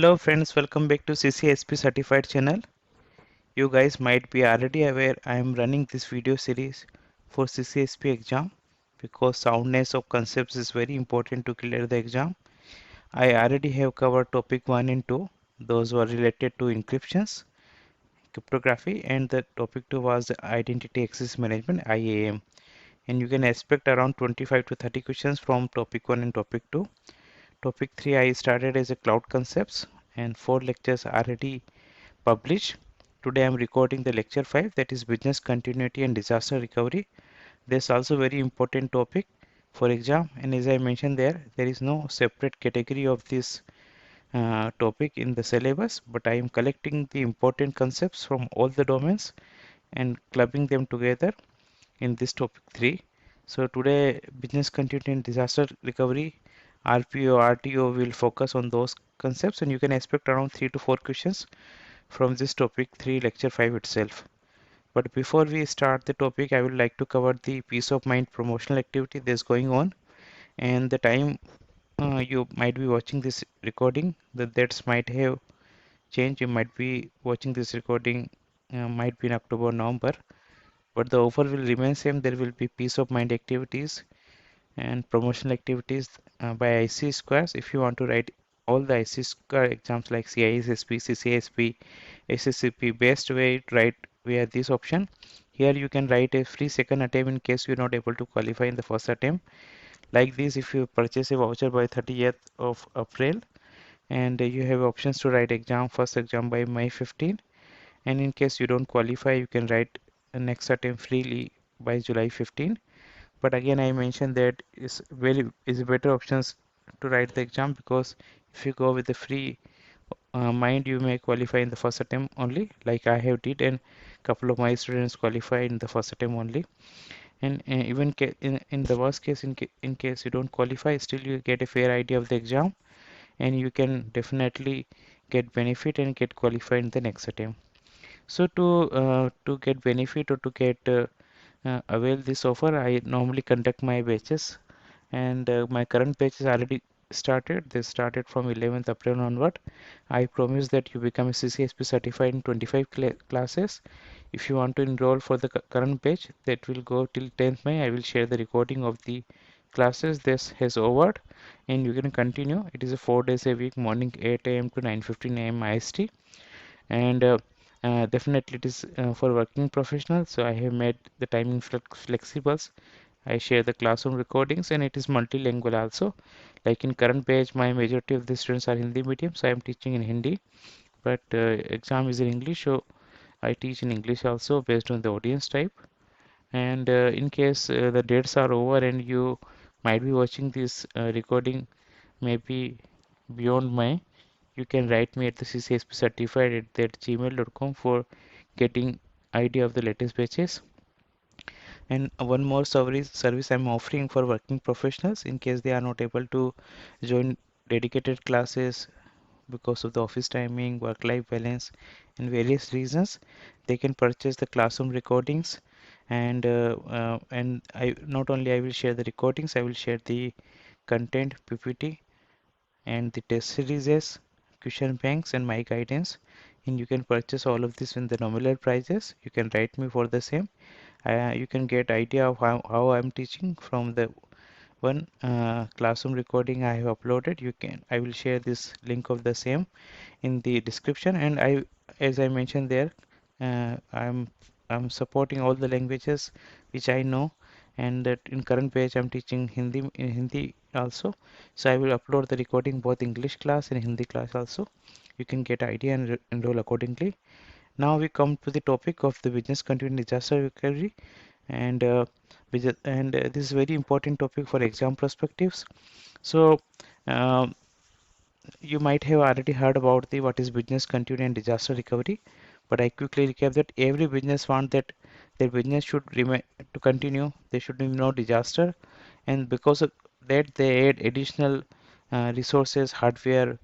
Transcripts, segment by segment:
Hello friends, welcome back to CCSP certified channel. You guys might be already aware I am running this video series for CCSP exam because soundness of concepts is very important to clear the exam. I already have covered topic 1 and 2. Those were related to encryptions, cryptography, and the topic 2 was the identity access management IAM. And you can expect around 25 to 30 questions from topic 1 and topic 2. Topic 3 I started as a cloud concepts and 4 lectures already published. Today I am recording the lecture 5, that is business continuity and disaster recovery. This is also very important topic for exam, and as I mentioned there is no separate category of this topic in the syllabus, but I am collecting the important concepts from all the domains and clubbing them together in this topic 3. So today business continuity and disaster recovery, RPO, RTO will focus on those concepts, and you can expect around 3 to 4 questions from this topic 3 lecture 5 itself. But before we start the topic, I would like to cover the peace of mind promotional activity that's going on, and the time you might be watching this recording, the dates might have changed. You might be watching this recording might be in October, November, but the offer will remain same. There will be peace of mind activities and promotional activities by IC squares. If you want to write all the IC square exams like CISSP, CCSP, SSCP, best way to write via this option. Here you can write a free second attempt in case you're not able to qualify in the first attempt. Like this, if you purchase a voucher by 30th of April, and you have options to write exam first exam by May 15, and in case you don't qualify, you can write the next attempt freely by July 15. But again, I mentioned that is better options to write the exam, because if you go with the free mind, you may qualify in the first attempt only, like I have did, and couple of my students qualified in the first attempt only. And even in the worst case, in case you don't qualify, still you get a fair idea of the exam, and you can definitely get benefit and get qualified in the next attempt. So to get benefit, or to get avail this offer, I normally conduct my batches, and my current batch is already started. They started from 11th April onward. I promise that you become a CCSP certified in 25 classes. If you want to enroll for the current batch, that will go till 10th May. I will share the recording of the classes this has over, and you can continue. It is a 4 days a week, morning 8 a.m. to 9:15 a.m. IST, and definitely it is for working professionals. So I have made the timing flexible. I share the classroom recordings, and it is multilingual also. Like in current batch, my majority of the students are Hindi medium, so I am teaching in Hindi, but exam is in English, so I teach in English also based on the audience type. And in case the dates are over and you might be watching this recording maybe beyond May, you can write me at the ccspcertified at gmail.com for getting idea of the latest batches. And one more service I'm offering for working professionals, in case they are not able to join dedicated classes because of the office timing, work-life balance, and various reasons. They can purchase the classroom recordings, and I not only I will share the recordings, I will share the content, PPT, and the test series, question banks, and my guidance. And you can purchase all of this in the nominal prices. You can write me for the same. You can get idea of how I'm teaching from the one classroom recording I have uploaded. I will share this link of the same in the description. And as I mentioned there, uh, I'm I'm supporting all the languages which I know, and that in current page I'm teaching Hindi in Hindi also. So I will upload the recording both English class and Hindi class also. You can get idea and enroll accordingly. Now we come to the topic of the business continuity disaster recovery, and this is very important topic for exam perspectives. So um, you might have already heard about the what is business continuity and disaster recovery, but I quickly recap that every business want that their business should remain to continue. There should be no disaster, and because of that they add additional resources, hardware,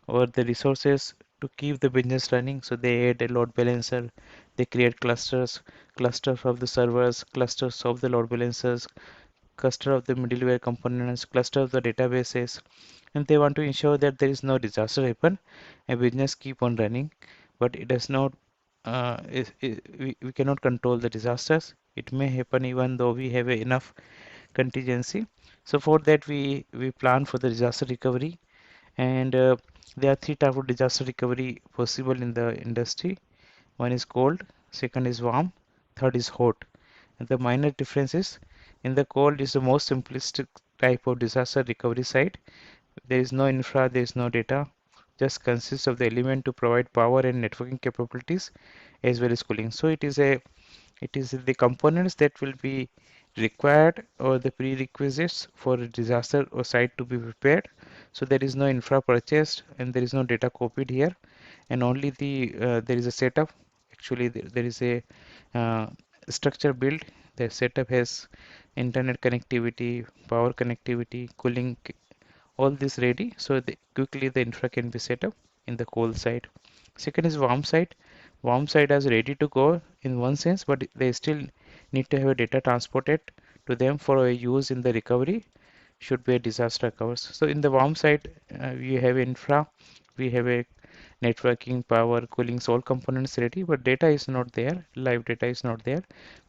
or the resources to keep the business running. So they add a load balancer, they create clusters of the servers, clusters of the load balancers, cluster of the middleware components, cluster of the databases, and they want to ensure that there is no disaster happen and business keep on running. But it does not, we cannot control the disasters. It may happen even though we have enough contingency. So for that we plan for the disaster recovery, and there are three types of disaster recovery possible in the industry. One is cold, second is warm, third is hot. And the minor difference is, in the cold is the most simplistic type of disaster recovery site. There is no infra, there is no data, just consists of the element to provide power and networking capabilities as well as cooling. So it is the components that will be required or the prerequisites for a disaster or site to be prepared. So there is no infra purchased and there is no data copied here, and only there is a setup. Actually there is a uh, structure built. The setup has internet connectivity, power connectivity, cooling, all this ready, so quickly the infra can be set up in the cold side. Second is warm side. Warm side is ready to go in one sense, but they still need to have a data transported to them for a use in the recovery should be a disaster occurs. So in the warm side, we have infra, we have a networking, power, cooling, all components ready, but data is not there, live data is not there.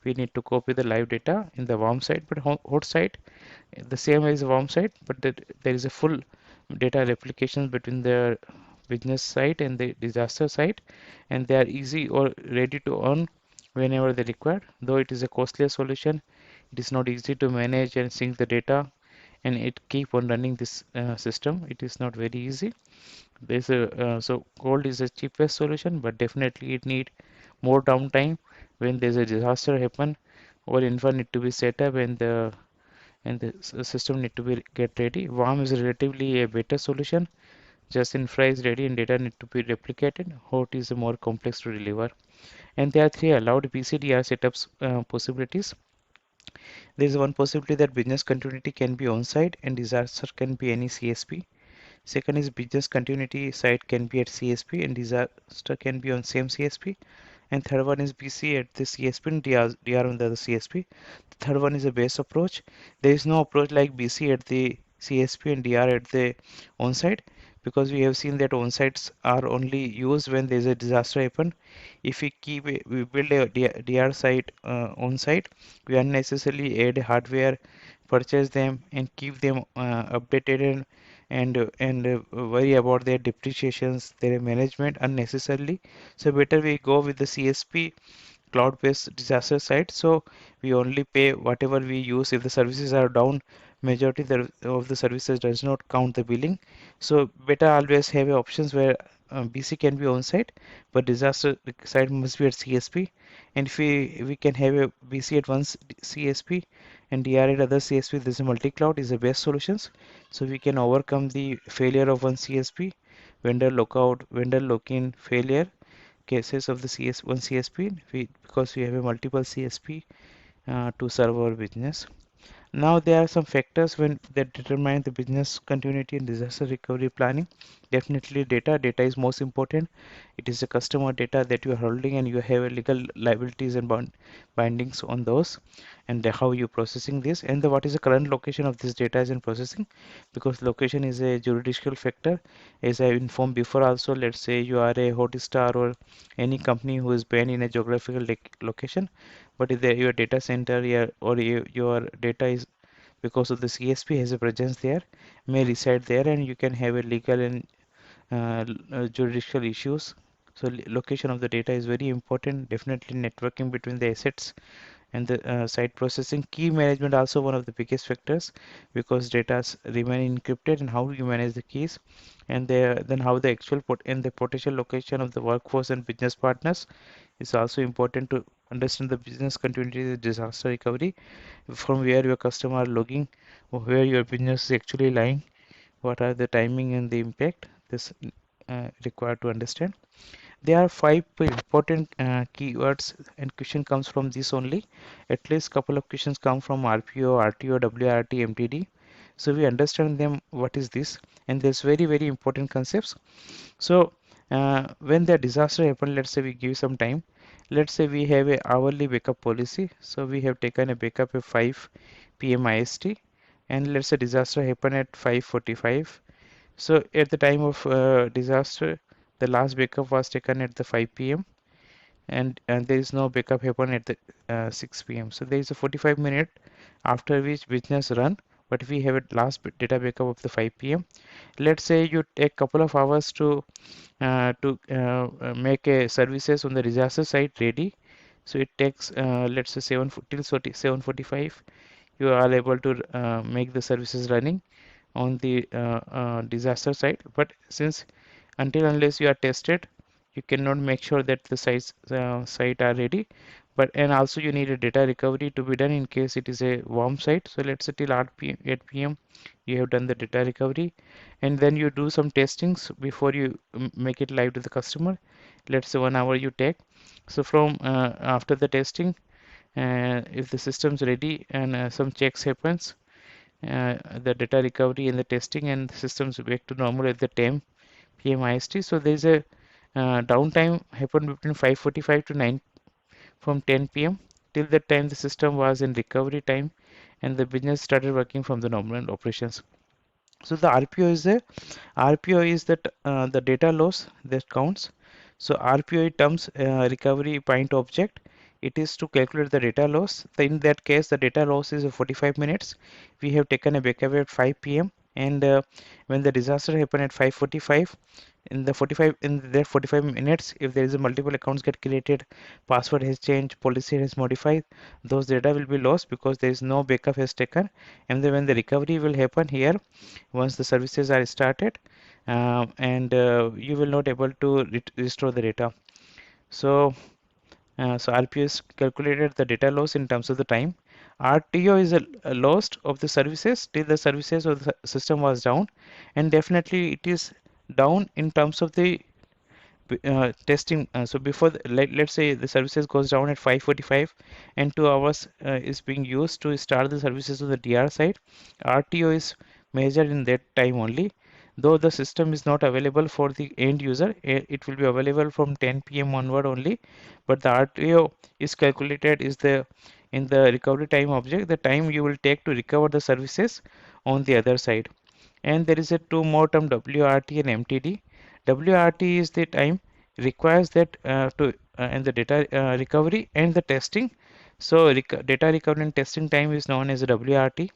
We need to copy the live data in the warm side, but hot side the same as the warm side, but there is a full data replication between the business side and the disaster side, and they are easy or ready to earn whenever they require. Though it is a costlier solution, it is not easy to manage and sync the data, and it keep on running this system. It is not very easy. There's a so cold is the cheapest solution, but definitely it need more downtime when there's a disaster happen, or infra need to be set up and the system need to be get ready. Warm is relatively a better solution. Just infra is ready and data need to be replicated. Hot is more complex to deliver. And there are three allowed BCDR setups possibilities. There is one possibility that business continuity can be on-site and disaster can be any CSP. Second is business continuity site can be at CSP and disaster can be on same CSP. And third one is BC at the CSP and DR on the other CSP. The third one is a base approach. There is no approach like BC at the CSP and DR at the on-site, because we have seen that on-sites are only used when there is a disaster happen. If we build a DR site on-site, we unnecessarily add hardware, purchase them and keep them updated and worry about their depreciations, their management unnecessarily. So better we go with the CSP cloud-based disaster site. So we only pay whatever we use. If the services are down, majority of the services does not count the billing. So better always have options where BC can be on site, but disaster site must be at CSP. And if we can have a BC at one CSP and DR at other CSP, this is multi-cloud is the best solutions. So we can overcome the failure of one CSP, vendor lockout, vendor lock-in failure cases of the one CSP, because we have a multiple CSP to serve our business. Now there are some factors when that determine the business continuity and disaster recovery planning. Definitely data. Data is most important. It is the customer data that you are holding and you have a legal liabilities and bindings on those, and how you processing this, and what is the current location of this data is in processing, because location is a jurisdictional factor. As I informed before also, let's say you are a Hotstar or any company who is banned in a geographical location, but if your data center or your data is because of the CSP has a presence there, may reside there, and you can have a legal and jurisdictional issues. So location of the data is very important. Definitely networking between the assets and the site processing. Key management also one of the biggest factors, because data remain encrypted, and how you manage the keys, and then how the actual and the potential location of the workforce and business partners is also important to understand the business continuity, the disaster recovery, from where your customer are logging, where your business is actually lying, what are the timing and the impact. This required to understand. There are five important keywords, and question comes from this only. At least couple of questions come from RPO, RTO, WRT, MTD. So we understand them. What is this? And there's very important concepts. So when the disaster happen, let's say we give some time. Let's say we have a hourly backup policy. So we have taken a backup at 5 p.m. IST, and let's say disaster happen at 5:45 So at the time of disaster, the last backup was taken at the 5 p.m. and there is no backup happen at the 6 p.m. So there is a 45 minute after which business run, but we have a last data backup of the 5 p.m. Let's say you take couple of hours to make a services on the disaster site ready. So it takes let's say 7:45 you are able to make the services running on the disaster site. But since until unless you are tested, you cannot make sure that the site are ready. But and also you need a data recovery to be done in case it is a warm site. So let's say till 8 p.m. you have done the data recovery, and then you do some testings before you make it live to the customer. Let's say 1 hour you take. So from after the testing, if the system's ready and some checks happens, the data recovery and the testing and the systems back to normal at the 10 p.m. IST. So there is a downtime happened between 5:45 to 9 from 10 p.m. Till that time the system was in recovery time and the business started working from the normal operations. So the RPO is the RPO is that the data loss that counts. So RPO terms recovery point object. It is to calculate the data loss. In that case, the data loss is 45 minutes. We have taken a backup at 5 p.m. and when the disaster happened at 5:45, in that 45 minutes, if there is a multiple accounts get created, password has changed, policy has modified, those data will be lost because there is no backup has taken. And then when the recovery will happen here, once the services are started, and you will not able to restore the data. So RPO is calculated the data loss in terms of the time. RTO is a loss of the services till the services or the system was down, and definitely it is down in terms of the testing. So before let's say the services goes down at 5:45 and 2 hours is being used to start the services on the DR side. RTO is measured in that time only. Though the system is not available for the end user, it will be available from 10 p.m. onward only. But the RTO is calculated is the in the recovery time object, the time you will take to recover the services on the other side. And there is a two more term WRT and MTD. WRT is the time requires that to and the data recovery and the testing. So data recovery and testing time is known as WRT,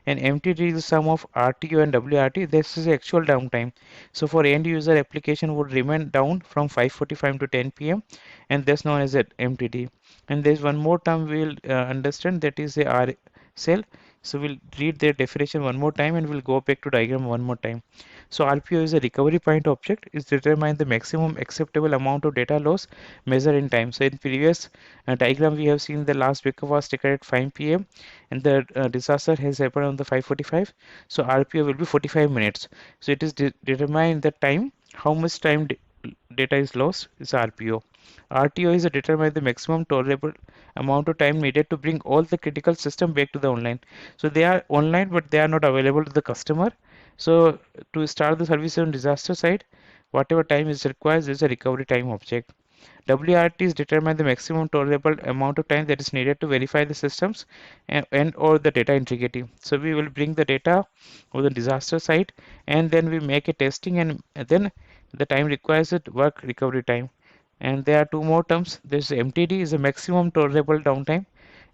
and MTD is the sum of RTO and WRT. This is the actual downtime. So for end user application would remain down from 5:45 to 10 p.m. and that's known as a MTD. And there's one more term we'll understand, that is the RSL. So we'll read their definition one more time and we'll go back to diagram one more time. So RPO is a recovery point object. It determines the maximum acceptable amount of data loss measured in time. So in previous diagram we have seen the last backup was taken at 5 p.m. and the disaster has happened on the 5:45. So RPO will be 45 minutes. So it is determined the time, how much time data is lost is RPO. RTO is a determine the maximum tolerable amount of time needed to bring all the critical system back to the online. So they are online, but they are not available to the customer. So to start the service on disaster side, whatever time is required is a recovery time object. WRTs determine the maximum tolerable amount of time that is needed to verify the systems and or the data integrity. So we will bring the data of the disaster site and then we make a testing, and then the time requires it work recovery time. And there are two more terms. This MTD is a maximum tolerable downtime.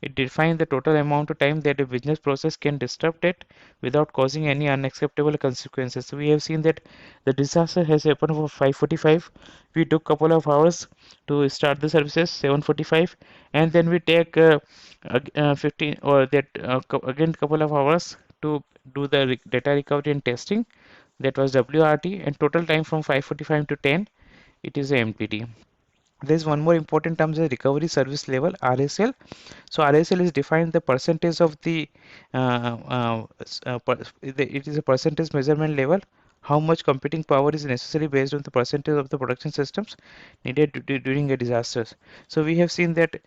It defines the total amount of time that a business process can disrupt it without causing any unacceptable consequences. So we have seen that the disaster has happened for 5:45. We took couple of hours to start the services, 7:45, and then we take 15 or that again couple of hours to do the data recovery and testing. That was WRT, and total time from 5:45 to 10. It is a MTD. There's one more important term, the recovery service level, RSL. So RSL is defined the percentage of the, it is a percentage measurement level. How much computing power is necessary based on the percentage of the production systems needed during a disaster. So we have seen that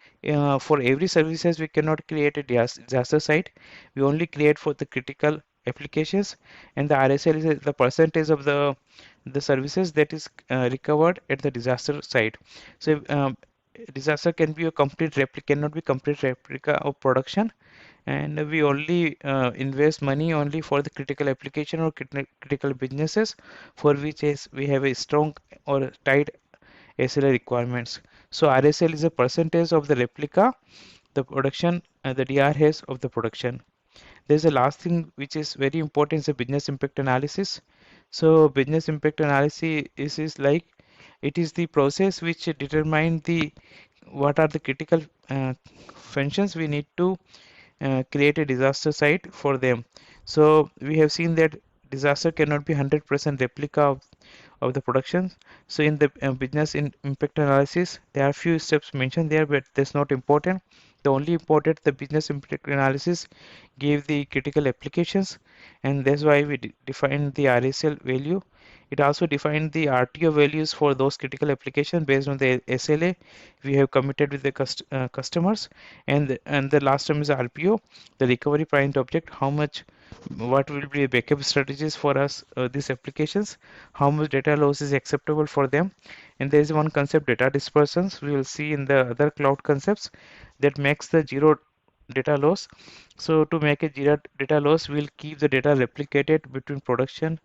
for every services we cannot create a disaster site. We only create for the critical applications, and the RSL is the percentage of the services that is recovered at the disaster site. So disaster can be a complete replica, cannot be complete replica of production, and we only invest money only for the critical application or critical businesses for which is we have a strong or tight SLA requirements. So RSL is a percentage of the replica, the production, the DR has of the production. There's a last thing which is very important is the business impact analysis. So business impact analysis is like it is the process which determine the what are the critical functions we need to create a disaster site for them. So we have seen that disaster cannot be 100% replica of the production. So in the business impact analysis, there are few steps mentioned there, but that's not important. The only important the business impact analysis gave the critical applications, and that's why we defined the RSL value. It also defined the RTO values for those critical applications based on the SLA we have committed with the customers, and the last term is RPO, the recovery point object. How much, what will be backup strategies for us these applications? How much data loss is acceptable for them? And there is one concept, data dispersions. We will see in the other cloud concepts that makes the zero data loss. So to make a zero data loss, we'll keep the data replicated between production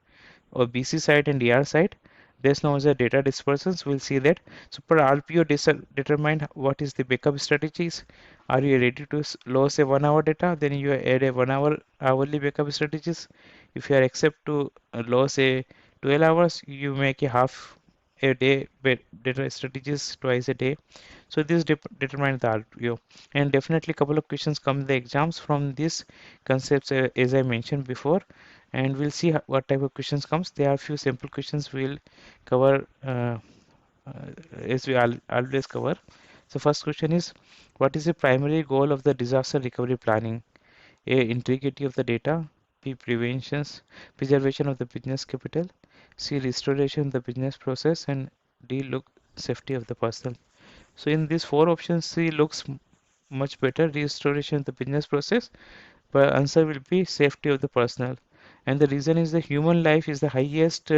or BC side and DR side. There's now the data dispersals. We'll see that. So per RPO determine what is the backup strategies. Are you ready to lose a 1 hour data? Then you add a 1 hour hourly backup strategies. If you are accept to lose a 12 hours, you make a half a day data strategies twice a day. So this determine the RPO. And definitely couple of questions come in the exams from these concepts as I mentioned before, and we'll see what type of questions comes. There are few simple questions we'll cover as we always cover. So first question is, what is the primary goal of the disaster recovery planning? A, integrity of the data. B, preservation of the business capital. C, restoration of the business process. And D, look, safety of the personnel. So in these four options, C looks much better, restoration of the business process, but answer will be safety of the personnel. And the reason is the human life is the highest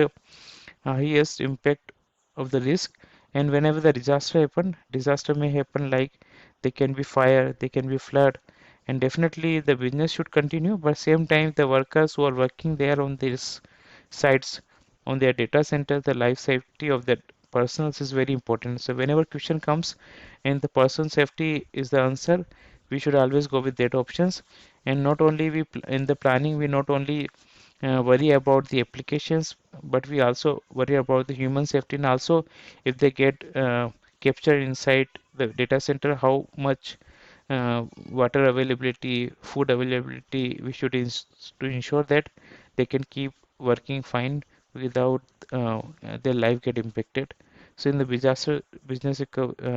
impact of the risk. And whenever the disaster may happen like they can be fire, they can be flood, and definitely the business should continue, but same time the workers who are working there on these sites, on their data center, the life safety of that persons is very important. So whenever question comes and the person safety is the answer, we should always go with that options. And not only in the planning, we not only worry about the applications, but we also worry about the human safety, and also if they get captured inside the data center, how much water availability, food availability we should to ensure that they can keep working fine without their life get impacted. So in the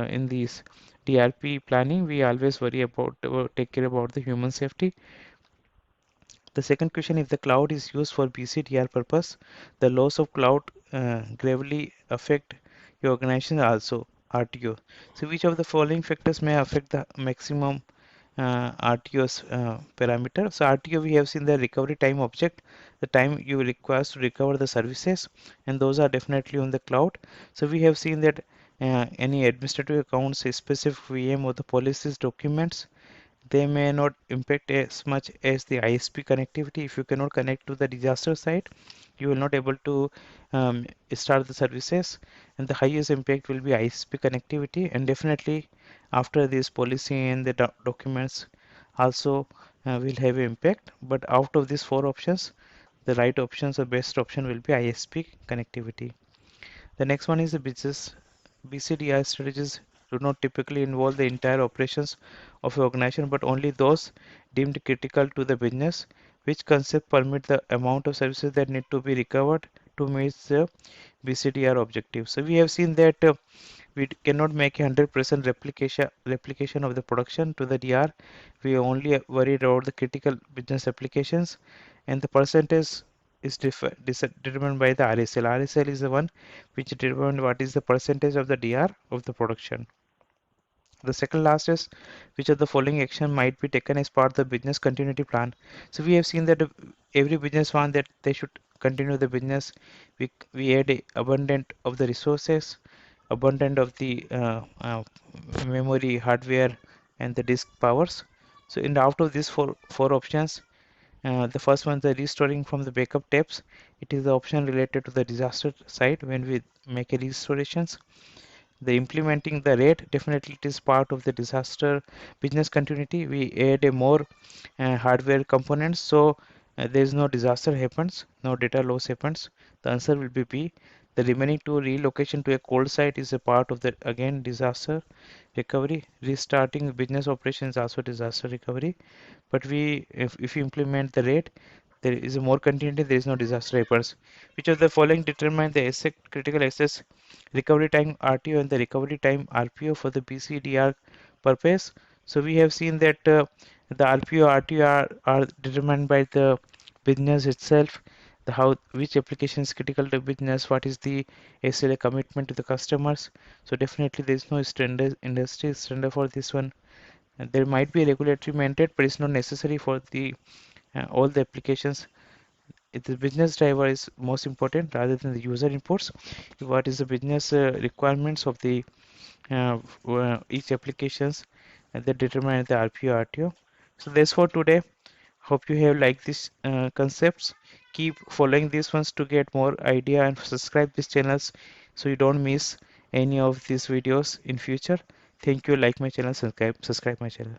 in these DRP planning, we always worry about take care about the human safety. The second question, if the cloud is used for BCDR purpose, the loss of cloud gravely affect your organization also, RTO. So which of the following factors may affect the maximum RTO's parameter? So RTO, we have seen the recovery time object, the time you require to recover the services, and those are definitely on the cloud. So we have seen that any administrative accounts, a specific VM or the policies documents, they may not impact as much as the ISP connectivity. If you cannot connect to the disaster site, you will not able to start the services, and the highest impact will be ISP connectivity. And definitely after this policy and the documents also will have an impact, but out of these four options, the right options or best option will be ISP connectivity. The next one is the business BCDR strategies do not typically involve the entire operations of an organization, but only those deemed critical to the business. Which concept permit the amount of services that need to be recovered to meet the BCDR objective? So we have seen that we cannot make a 100% replication of the production to the DR. We only worried about the critical business applications, and the percentage is determined by the RSL. RSL is the one which determines what is the percentage of the DR of the production. The second last is, which of the following action might be taken as part of the business continuity plan? So we have seen that every business want that they should continue the business. We add a abundant of the resources, abundant of the memory, hardware, and the disk powers. So in out of these four options, the first one, the restoring from the backup tapes. It is the option related to the disaster side when we make a restorations. The implementing the rate, definitely it is part of the disaster business continuity. We add a more hardware components, so there is no disaster happens, no data loss happens. The answer will be B. The remaining two, relocation to a cold site, is a part of the again disaster recovery. Restarting business operations also disaster recovery. But if we implement the rate, there is a more continuity, there is no disaster happens. Which of the following determine the asset critical access recovery time RTO and the recovery time RPO for the BCDR purpose? So we have seen that the RPO RTO are determined by the business itself, the how which application is critical to business, what is the SLA commitment to the customers. So definitely there is no standard industry standard for this one. And there might be a regulatory mandate, but it's not necessary for the all the applications. If the business driver is most important rather than the user inputs, what is the business requirements of the each applications, and that determine the RPO RTO. So that's for today. Hope you have liked these concepts. Keep following these ones to get more idea, and subscribe these channels so you don't miss any of these videos in future. Thank you. Like my channel, subscribe my channel.